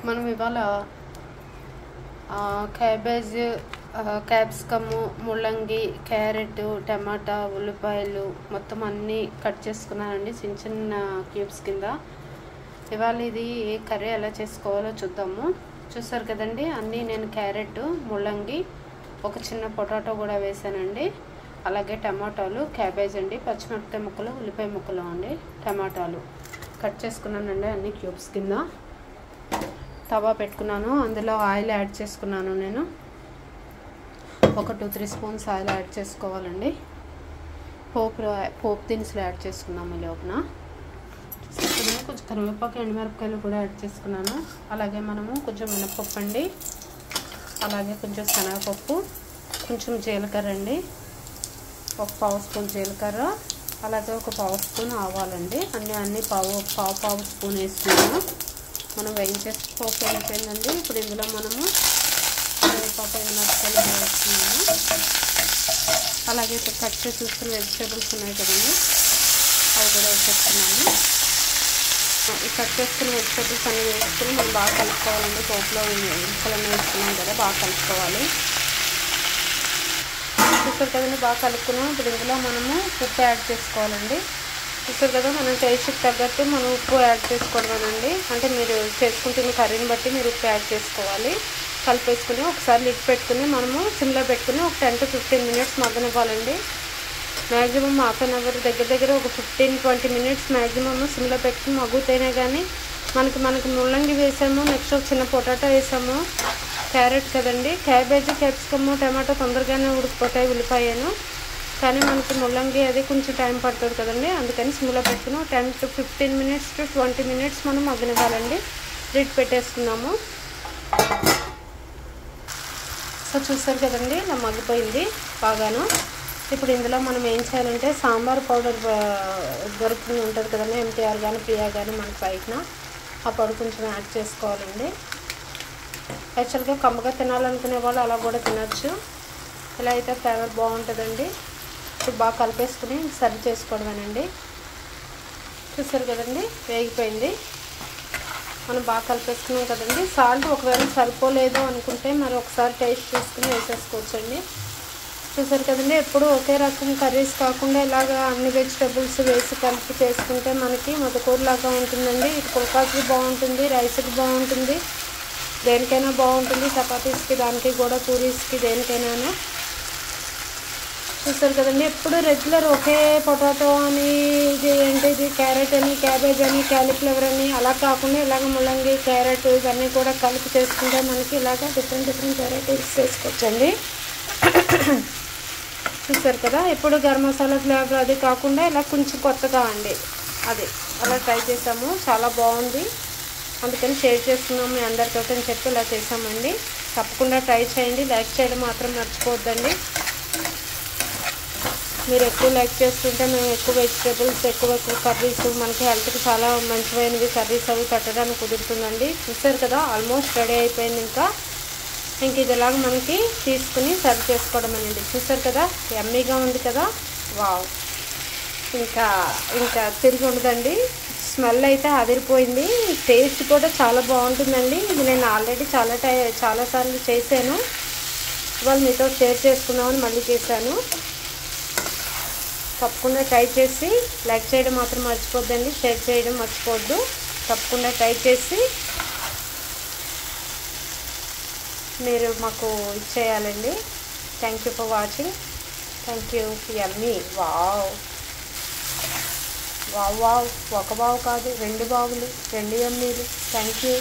మనం ఇవాళ cabbage, capsicum, ముల్లంగి, క్యారెట్, టమాటా, ఉల్లిపాయలు మొత్తం అన్నీ కట్ చేసుకున్నానండి చిన్న చిన్న క్యూబ్స్ కింద. ఇవాళ ఇది కర్రీ ఎలా చేసుకోవాలో చూద్దాము. చూసారు కదండి, అన్నీ నేను క్యారెట్, ముల్లంగి, ఒక చిన్న పొటాటో కూడా వేసానండి. అలాగే టమాటాలు, క్యాబేజ్ అండి, పచ్చిమిరపకాయ ముక్కలు, ఉల్లిపాయ ముక్కలు అండి, టమాటాలు కట్ చేసుకున్నానండి అన్ని క్యూబ్స్ కింద. తవా పెట్టుకున్నాను, అందులో ఆయిల్ యాడ్ చేసుకున్నాను. నేను ఒక 2-3 స్పూన్స్ ఆయిల్ యాడ్ చేసుకోవాలండి. పోపు దినుసులు యాడ్ చేసుకున్నాము ఈ లోపల. కొంచెం కరివేపాకు, ఎండుమిరపకాయలు కూడా యాడ్ చేసుకున్నాను. అలాగే మనము కొంచెం మినపప్పు అండి, అలాగే కొంచెం శనగపప్పు, కొంచెం జీలకర్ర అండి, ఒక పావు స్పూన్ జీలకర్ర, అలాగే ఒక పావు స్పూన్ ఆవాలండి. అన్నీ పావు స్పూన్ వేసుకున్నాము. మనం వేయించేసి పోపు అయిపోయిందండి. ఇప్పుడు ఇందులో మనము కరివేపాకు, ఎండుమిరపకాయలు వేస్తున్నాము. అలాగే ఇప్పుడు కట్ చేసి చూసుకున్న వెజిటేబుల్స్ ఉన్నాయి కదండి, అవి కూడా వేసేస్తున్నాము. ఈ కట్ చేసుకున్న వెజిటేబుల్స్ అన్నీ వేసుకుని మనం బాగా కలుపుకోవాలండి. పోపులో ముక్కలన్నీ వేసుకున్నాం కదా, బాగా కలుపుకోవాలి. చూస్తారు కదండి, బాగా కలుపుకున్నాం. ఇప్పుడు ఇందులో మనము ఉప్పు యాడ్ చేసుకోవాలండి. చూస్తారు కదా, మనం టేస్ట్కి తగ్గట్టు మనం ఉప్పు యాడ్ చేసుకోవడమేనండి. అంటే మీరు చేసుకుంటున్న కర్రీని బట్టి మీరు ఉప్పు యాడ్ చేసుకోవాలి. కలిపేసుకుని ఒకసారి లిడ్ పెట్టుకుని మనము సిమ్లో పెట్టుకుని ఒక 10-15 మినిట్స్ మగ్గనివ్వాలండి. మ్యాక్సిమం హాఫ్ అన్ అవర్, దగ్గర ఒక 15-20 మినిట్స్ మ్యాక్సిమమ్ సిమ్లో పెట్టుకుని మగ్గుతేనే కానీ మనకి ముల్లంగి వేసాము, నెక్స్ట్ ఒక చిన్న పొటాటో వేసాము, క్యారెట్ కదండి, క్యాబేజీ, క్యాప్సికమ్, టమాటో తొందరగానే ఉడికిపోతాయి, ఉల్లిపాయను. కానీ మనకి ముల్లంగి అది కొంచెం టైం పడుతుంది కదండి, అందుకని సిమ్లో పెట్టుకుని 10-15 మినిట్స్ to 20 మినిట్స్ మనం మగ్గనివ్వాలండి. లిడ్ పెట్టేసుకున్నాము. సో చూస్తారు కదండి, ఇలా మగ్గిపోయింది బాగాను. ఇప్పుడు ఇందులో మనం ఏం చేయాలంటే సాంబార్ పౌడర్ దొరుకుతుంది ఉంటుంది కదండి, MTR కానీ ప్రియా కానీ మనకి బయటన, ఆ పౌడర్ కొంచెం యాడ్ చేసుకోవాలండి. యాక్చువల్గా కమ్మగా తినాలనుకునే వాళ్ళు అలా కూడా తినచ్చు. ఇలా అయితే ఫ్లేవర్ బాగుంటుందండి. ఇప్పుడు బాగా కలిపేసుకుని సర్వ్ చేసుకోవడమేనండి. చూసారు కదండి, వేగిపోయింది. మనం బాగా కలిపేసుకున్నాం కదండి. సాల్ట్ ఒకవేళ సరిపోలేదు అనుకుంటే మరి ఒకసారి టేస్ట్ చూసుకుని వేసేసుకోవచ్చండి. చూసారు కదండి, ఎప్పుడు ఒకే రకం కర్రీస్ కాకుండా ఇలాగా అన్ని వెజిటేబుల్స్ వేసి కలిపి చేసుకుంటే మనకి మొదకూరలాగా ఉంటుందండి. ఇది పుల్కాకి బాగుంటుంది, రైస్కి బాగుంటుంది, దేనికైనా బాగుంటుంది. చపాతీస్కి, దానికి కూడా పూరీస్కి, దేనికైనాను. చూస్తారు కదండి, ఎప్పుడు రెగ్యులర్ ఒకే పొటాటో అని, ఇది క్యారెట్ అని, క్యాబేజ్ అని, క్యాలీఫ్లవర్ అని అలా కాకుండా ఇలాగ ముల్లంగి, క్యారెట్ ఇవన్నీ కూడా కలిపి చేసుకుంటే మనకి ఇలాగ డిఫరెంట్ వెరైటీస్ చేసుకోవచ్చండి. చూస్తారు కదా, ఎప్పుడు గరం మసాలా ఫ్లేవర్ అది కాకుండా ఇలా కొంచెం కొత్తగా అండి అది అలా ట్రై చేసాము. చాలా బాగుంది, అందుకని షేర్ చేస్తున్నాము మీ అందరితో అని చెప్పి ఇలా చేసామండి. తప్పకుండా ట్రై చేయండి. లైక్ చేయడం మాత్రం మర్చిపోవద్దండి. మీరు ఎక్కువ లైక్ చేస్తుంటే మేము ఎక్కువ వెజిటేబుల్స్, ఎక్కువ కర్రీస్, మనకి హెల్త్కి చాలా మంచివైనవి కర్రీస్ అవి పెట్టడానికి కుదురుతుందండి. చూసారు కదా, ఆల్మోస్ట్ రెడీ అయిపోయింది. ఇంక ఇదిలాగ మనకి తీసుకుని సర్వ్ చేసుకోవడం అనేది. చూసారు కదా, యమ్మీగా ఉంది కదా, వావ్. ఇంకా తిరిగి ఉండదండి. స్మెల్ అయితే అదిరిపోయింది, టేస్ట్ కూడా చాలా బాగుంటుందండి. ఇది నేను ఆల్రెడీ చాలాసార్లు చేశాను. ఇవాళ మీతో షేర్ చేసుకుందామని మళ్ళీ చేశాను. తప్పకుండా ట్రై చేసి లైక్ చేయడం మాత్రం మర్చిపోద్దండి, షేర్ చేయడం మర్చిపోవద్దు. తప్పకుండా ట్రై చేసి మీరు మాకు ఇచ్చేయాలండి. Thank you for watching. Thank you. Yummy. Wow wow wow. ఒక బావు కాదు, 2 బావులు, 2 యమ్మీలు. Thank you.